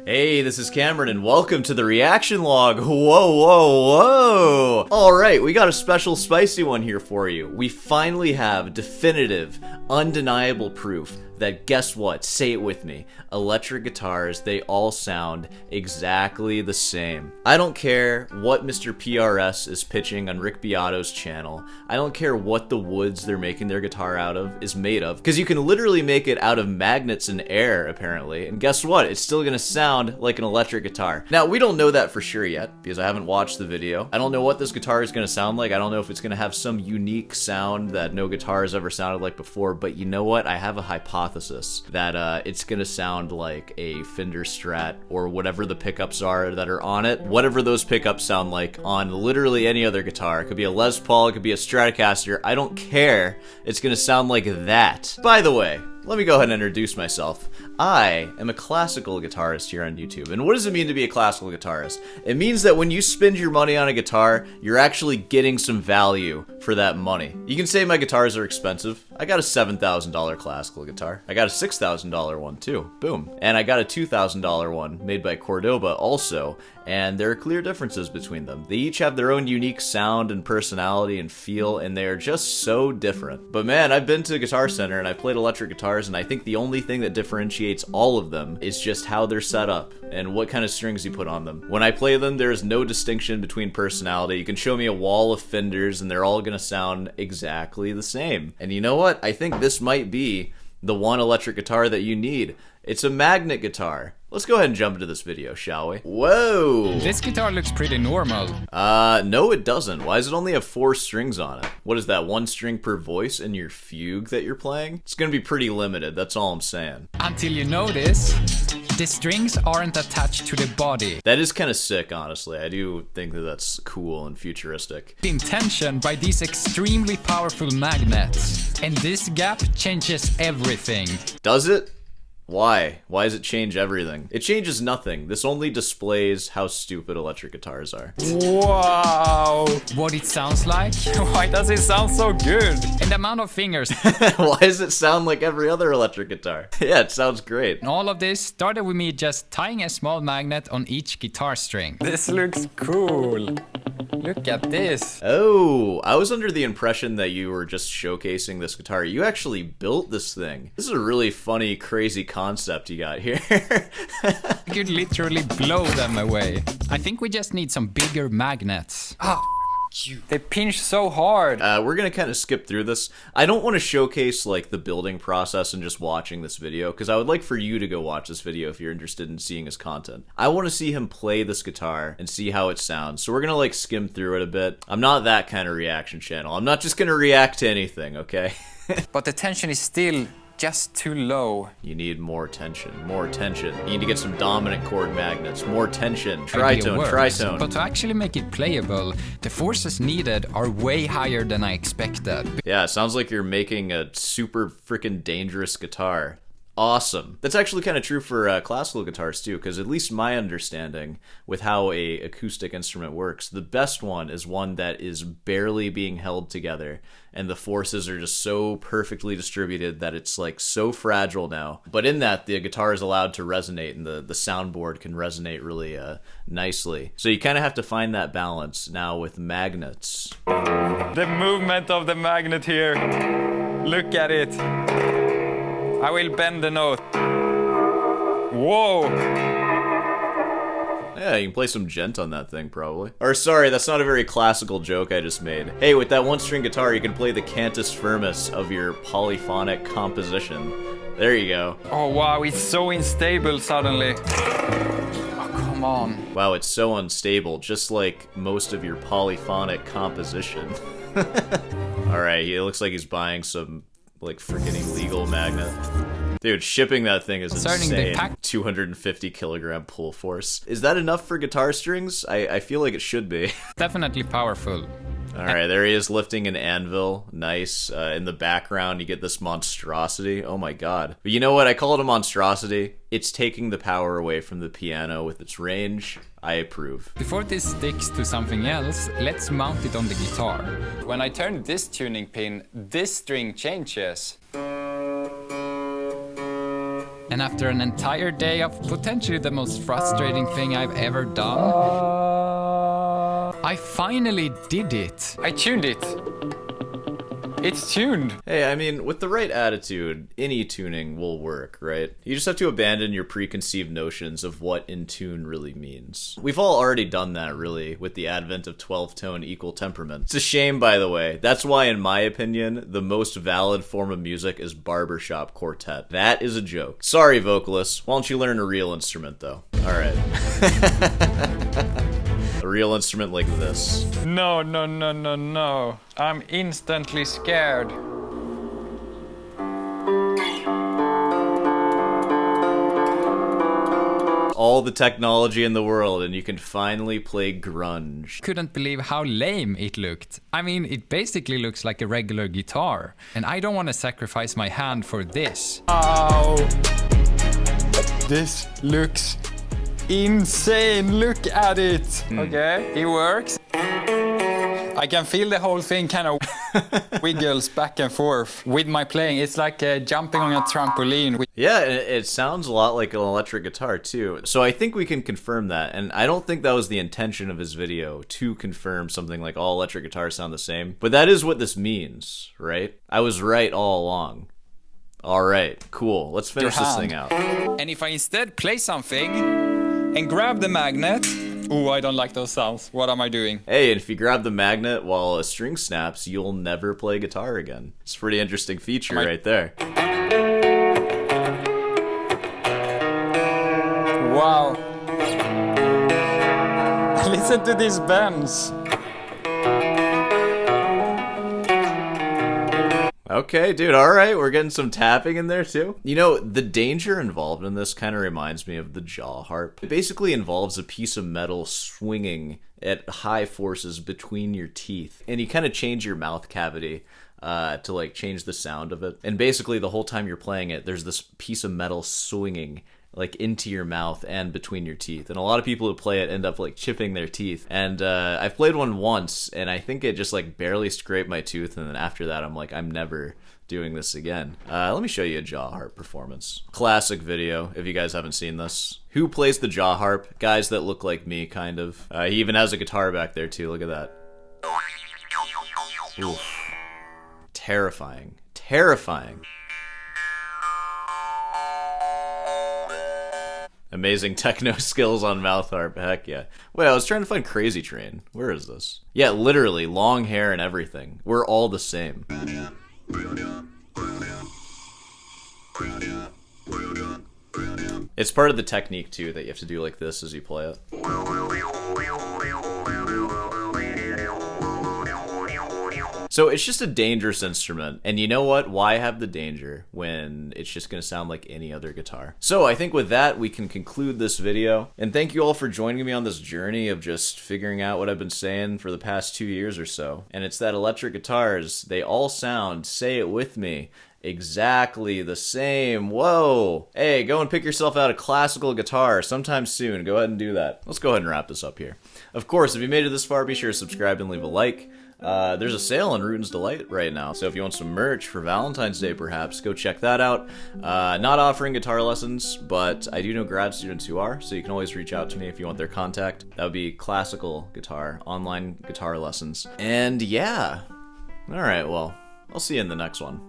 Hey, this is Cameron, and welcome to the reaction log. Whoa, whoa, whoa! Alright, we got a special spicy one here for you. We finally have definitive, undeniable proof that, guess what? Say it with me. Electric guitars, they all sound exactly the same. I don't care what Mr. PRS is pitching on Rick Beato's channel. I don't care what the woods they're making their guitar out of is made of, because you can literally make it out of magnets and air, apparently. And guess what? It's still gonna sound like an electric guitar. Now, we don't know that for sure yet, because I haven't watched the video. I don't know what this guitar is gonna sound like. I don't know if it's gonna have some unique sound that no guitar has ever sounded like before, but you know what? I have a hypothesis that it's gonna sound like a Fender Strat or whatever the pickups are that are on it. Whatever those pickups sound like on literally any other guitar. It could be a Les Paul, it could be a Stratocaster, I don't care. It's gonna sound like that. By the way, let me go ahead and introduce myself. I am a classical guitarist here on YouTube. And what does it mean to be a classical guitarist? It means that when you spend your money on a guitar, you're actually getting some value for that money. You can say my guitars are expensive. I got a $7,000 classical guitar. I got a $6,000 one too. Boom. And I got a $2,000 one made by Cordoba also. And there are clear differences between them. They each have their own unique sound and personality and feel, and they are just so different. But man, I've been to Guitar Center and I've played electric guitars, and I think the only thing that differentiates all of them is just how they're set up and what kind of strings you put on them. When I play them, there's no distinction between personality. You can show me a wall of Fenders and they're all gonna sound exactly the same. And you know what? I think this might be the one electric guitar that you need. It's a magnet guitar. Let's go ahead and jump into this video, shall we? Whoa! This guitar looks pretty normal. No it doesn't. Why does it only have 4 strings on it? What is that, 1 string per voice in your fugue that you're playing? It's gonna be pretty limited, that's all I'm saying. Until you notice, the strings aren't attached to the body. That is kind of sick, honestly. I do think that that's cool and futuristic. In tension by these extremely powerful magnets. And this gap changes everything. Does it? Why? Why does it change everything? It changes nothing. This only displays how stupid electric guitars are. Wow! What it sounds like? Why does it sound so good? And the amount of fingers. Why does it sound like every other electric guitar? Yeah, it sounds great. And all of this started with me just tying a small magnet on each guitar string. This looks cool. Look at this. Oh, I was under the impression that you were just showcasing this guitar. You actually built this thing. This is a really funny, crazy concept you got here. You could literally blow them away. I think we just need some bigger magnets. Ah, they pinch so hard. We're gonna kind of skip through this. I don't want to showcase like the building process and just watching this video, because I would like for you to go watch this video if you're interested in seeing his content. I want to see him play this guitar and see how it sounds. So we're gonna like skim through it a bit. I'm not that kind of reaction channel. I'm not just gonna react to anything, okay? But the tension is still just too low. You need more tension, more tension. You need to get some dominant chord magnets, more tension, tritone, tritone. But to actually make it playable, the forces needed are way higher than I expected. Yeah, it sounds like you're making a super freaking dangerous guitar. Awesome. That's actually kind of true for classical guitars too, because at least my understanding with how a acoustic instrument works, the best one is one that is barely being held together, and the forces are just so perfectly distributed that it's like so fragile now. But in that, the guitar is allowed to resonate, and the soundboard can resonate really nicely. So you kind of have to find that balance now with magnets. The movement of the magnet here. Look at it. I will bend the note. Whoa! Yeah, you can play some gent on that thing, probably. Or sorry, that's not a very classical joke I just made. Hey, with that 1-string guitar, you can play the cantus firmus of your polyphonic composition. There you go. Oh wow, it's so unstable suddenly. Oh, come on. Wow, it's so unstable, just like most of your polyphonic composition. Alright, it looks like he's buying some like freaking illegal magnet. Dude, shipping that thing is insane. 250 kilogram pull force. Is that enough for guitar strings? I feel like it should be. Definitely powerful. Alright, there he is lifting an anvil. Nice. In the background, you get this monstrosity. Oh my god. But you know what? I call it a monstrosity. It's taking the power away from the piano with its range. I approve. Before this sticks to something else, let's mount it on the guitar. When I turn this tuning pin, this string changes. And after an entire day of potentially the most frustrating thing I've ever done, I finally did it. I tuned it. It's tuned. Hey, I mean, with the right attitude, any tuning will work, right? You just have to abandon your preconceived notions of what in tune really means. We've all already done that, really, with the advent of 12-tone equal temperament. It's a shame, by the way. That's why, in my opinion, the most valid form of music is barbershop quartet. That is a joke. Sorry, vocalists. Why don't you learn a real instrument, though? Alright. A real instrument like this. No, no, no, no, no. I'm instantly scared. All the technology in the world, and you can finally play grunge. Couldn't believe how lame it looked. I mean, it basically looks like a regular guitar. And I don't want to sacrifice my hand for this. Ow. This looks insane. Look at it. Okay, it works. I can feel the whole thing kind of wiggles back and forth with my playing. It's like jumping on a trampoline. Yeah, and it sounds a lot like an electric guitar too. So I think we can confirm that. And I don't think that was the intention of his video, to confirm something like all electric guitars sound the same. But that is what this means, right? I was right all along. All right, cool. Let's finish this thing out. And if I instead play something and grab the magnet... Ooh, I don't like those sounds. What am I doing? Hey, and if you grab the magnet while a string snaps, you'll never play guitar again. It's a pretty interesting feature right there. Wow. Listen to these bends. Okay, dude, alright, we're getting some tapping in there too. You know, the danger involved in this kind of reminds me of the jaw harp. It basically involves a piece of metal swinging at high forces between your teeth, and you kind of change your mouth cavity to like change the sound of it. And basically the whole time you're playing it, there's this piece of metal swinging like into your mouth and between your teeth, and a lot of people who play it end up like chipping their teeth. And I've played one once, and I think it just like barely scraped my tooth, and then after that I'm like, I'm never doing this again. Let me show you a jaw harp performance. Classic video, if you guys haven't seen this. Who plays the jaw harp? Guys that look like me, kind of. He even has a guitar back there too, look at that. Oof. Terrifying. Terrifying. Amazing techno skills on mouth harp, heck yeah. Wait, I was trying to find Crazy Train. Where is this? Yeah, literally, long hair and everything. We're all the same. It's part of the technique, too, that you have to do like this as you play it. So it's just a dangerous instrument, and you know what? Why have the danger when it's just gonna sound like any other guitar? So I think with that, we can conclude this video, and thank you all for joining me on this journey of just figuring out what I've been saying for the past 2 years or so. And it's that electric guitars, they all sound, say it with me, exactly the same. Whoa! Hey, go and pick yourself out a classical guitar sometime soon. Go ahead and do that. Let's go ahead and wrap this up here. Of course, if you made it this far, be sure to subscribe and leave a like. There's a sale on Ruten's Delight right now, so if you want some merch for Valentine's Day perhaps, go check that out. Not offering guitar lessons, but I do know grad students who are, so you can always reach out to me if you want their contact. That would be classical guitar, online guitar lessons. And yeah, alright, well, I'll see you in the next one.